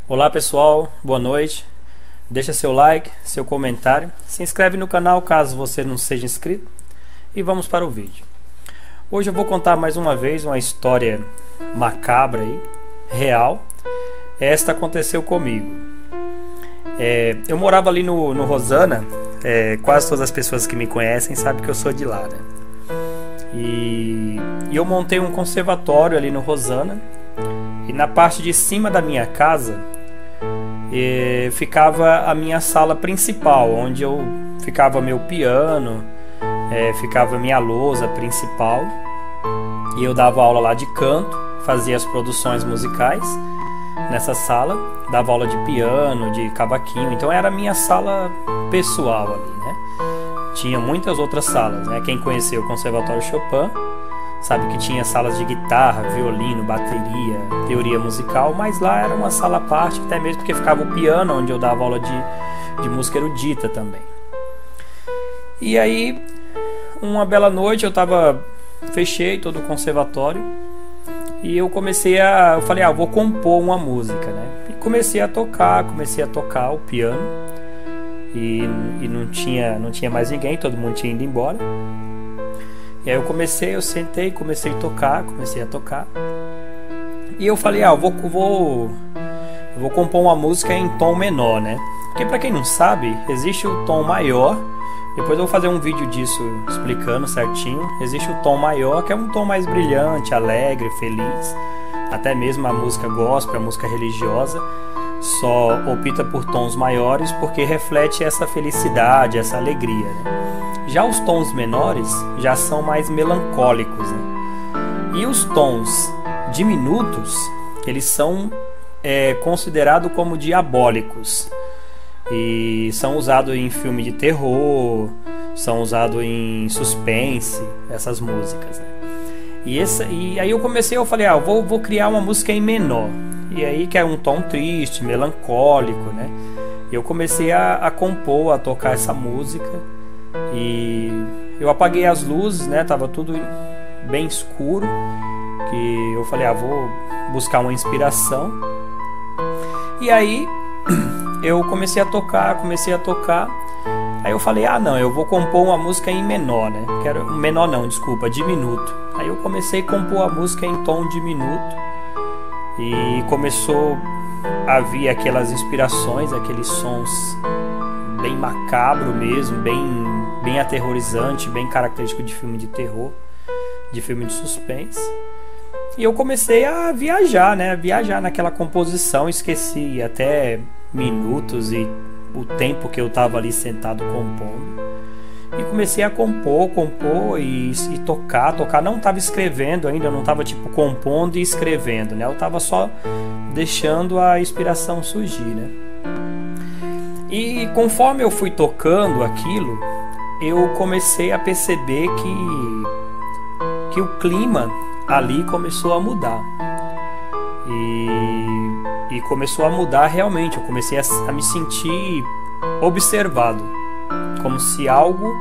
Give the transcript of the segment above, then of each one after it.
Olá pessoal, boa noite. Deixa seu like, seu comentário, se inscreve no canal caso você não seja inscrito e vamos para o vídeo. Hoje eu vou contar mais uma vez uma história macabra aí, real. Esta aconteceu comigo. Eu morava ali no Rosana, quase todas as pessoas que me conhecem sabem que eu sou de lá, né? E eu montei um conservatório ali no Rosana e na parte de cima da minha casa ficava a minha sala principal, onde eu ficava meu piano, ficava minha lousa principal, e eu dava aula lá de canto, fazia as produções musicais nessa sala, dava aula de piano, de cavaquinho, então era a minha sala pessoal ali, né? Tinha muitas outras salas, né? Quem conheceu o Conservatório Chopin sabe que tinha salas de guitarra, violino, bateria, teoria musical, mas lá era uma sala à parte, até mesmo porque ficava o piano, onde eu dava aula de música erudita também. E aí, uma bela noite, fechei todo o conservatório e eu falei, vou compor uma música, né? E comecei a tocar o piano e não tinha mais ninguém, todo mundo tinha ido embora. E aí eu sentei, comecei a tocar. E eu falei, eu vou compor uma música em tom menor, né? Porque pra quem não sabe, existe o tom maior. Depois eu vou fazer um vídeo disso explicando certinho. Existe o tom maior, que é um tom mais brilhante, alegre, feliz. Até mesmo a música gospel, a música religiosa, só opta por tons maiores porque reflete essa felicidade, essa alegria, né? Já os tons menores já são mais melancólicos, né? E os tons diminutos, eles são considerados como diabólicos e são usados em filme de terror, são usados em suspense, essas músicas, né? E aí eu falei, vou criar uma música em menor, e aí que é um tom triste, melancólico, né? E eu comecei a compor, a tocar essa música. E eu apaguei as luzes, né? Tava tudo bem escuro. Que eu falei, vou buscar uma inspiração. E aí eu comecei a tocar. Aí eu falei, eu vou compor uma música em menor, né? Diminuto. Aí eu comecei a compor a música em tom diminuto. E começou a vir aquelas inspirações, aqueles sons bem macabro mesmo, bem aterrorizante, bem característico de filme de terror, de filme de suspense. E eu comecei a viajar, né? Viajar naquela composição, esqueci até minutos e o tempo que eu estava ali sentado compondo. E comecei a compor e tocar. Não estava escrevendo ainda, eu não estava compondo e escrevendo, né? Eu estava só deixando a inspiração surgir, né? E conforme eu fui tocando aquilo, eu comecei a perceber que o clima ali começou a mudar. E começou a mudar realmente. Eu comecei a me sentir observado, como se algo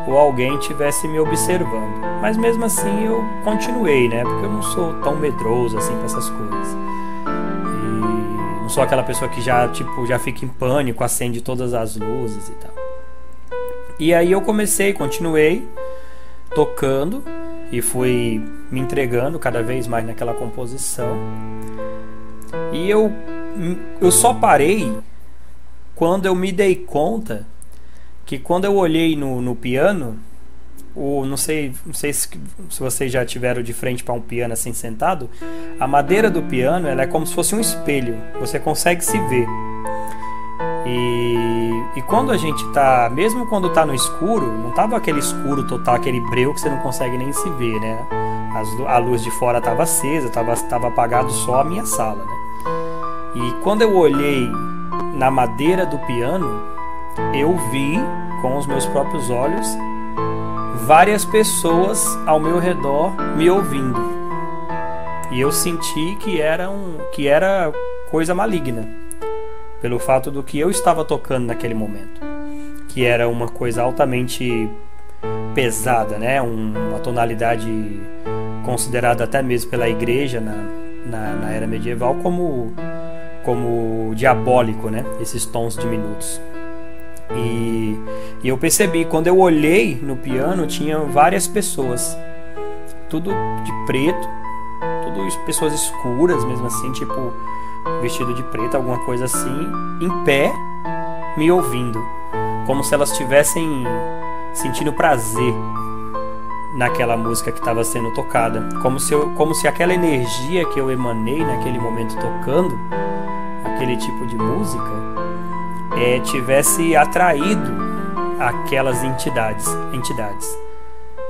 ou alguém estivesse me observando. Mas mesmo assim eu continuei, né? Porque eu não sou tão medroso assim com essas coisas. Não sou aquela pessoa que já fica em pânico, acende todas as luzes e tal. E aí eu continuei tocando e fui me entregando cada vez mais naquela composição. E eu só parei quando eu me dei conta que quando eu olhei no piano, não sei se vocês já tiveram de frente para um piano assim sentado, a madeira do piano ela é como se fosse um espelho, você consegue se ver. E quando a gente mesmo quando tá no escuro, não tava aquele escuro total, aquele breu que você não consegue nem se ver, né? A luz de fora tava acesa, tava apagado só a minha sala, né? E quando eu olhei na madeira do piano, eu vi com os meus próprios olhos várias pessoas ao meu redor me ouvindo. E eu senti que era coisa maligna, pelo fato do que eu estava tocando naquele momento, que era uma coisa altamente pesada, né? Uma tonalidade considerada até mesmo pela igreja na era medieval como como diabólico, né? Esses tons diminutos. E eu percebi, quando eu olhei no piano, tinha várias pessoas, tudo de preto, tudo pessoas escuras mesmo assim, tipo vestido de preto, alguma coisa assim, em pé, me ouvindo, como se elas estivessem sentindo prazer naquela música que estava sendo tocada, como se aquela energia que eu emanei naquele momento tocando aquele tipo de música tivesse atraído aquelas entidades.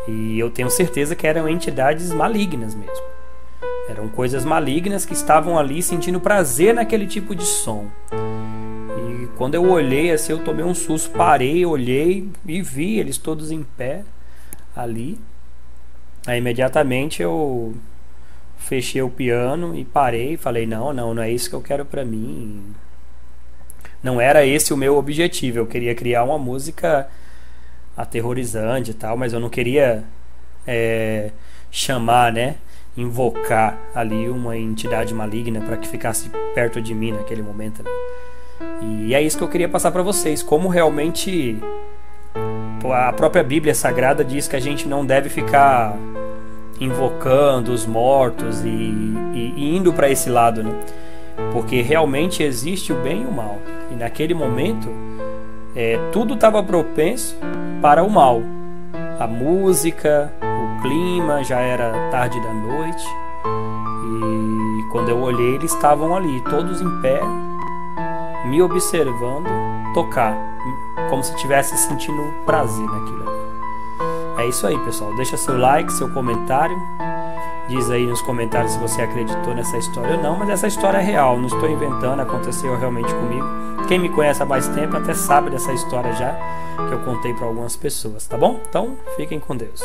E eu tenho certeza que eram entidades malignas mesmo. Eram coisas malignas que estavam ali sentindo prazer naquele tipo de som. E quando eu olhei assim, eu tomei um susto, parei, olhei e vi eles todos em pé ali. Aí imediatamente eu fechei o piano e parei e falei, não é isso que eu quero pra mim. Não era esse o meu objetivo. Eu queria criar uma música aterrorizante e tal, mas eu não queria chamar, né, invocar ali uma entidade maligna para que ficasse perto de mim naquele momento. E é isso que eu queria passar para vocês, como realmente a própria Bíblia Sagrada diz que a gente não deve ficar invocando os mortos e indo para esse lado, né? Porque realmente existe o bem e o mal. E naquele momento, tudo estava propenso para o mal. A música, o clima, já era tarde da noite. E quando eu olhei, eles estavam ali, todos em pé, me observando tocar, como se estivesse sentindo prazer naquilo ali. É isso aí, pessoal. Deixa seu like, seu comentário. Diz aí nos comentários se você acreditou nessa história ou não, mas essa história é real, não estou inventando, aconteceu realmente comigo. Quem me conhece há mais tempo até sabe dessa história já, que eu contei para algumas pessoas, tá bom? Então, fiquem com Deus.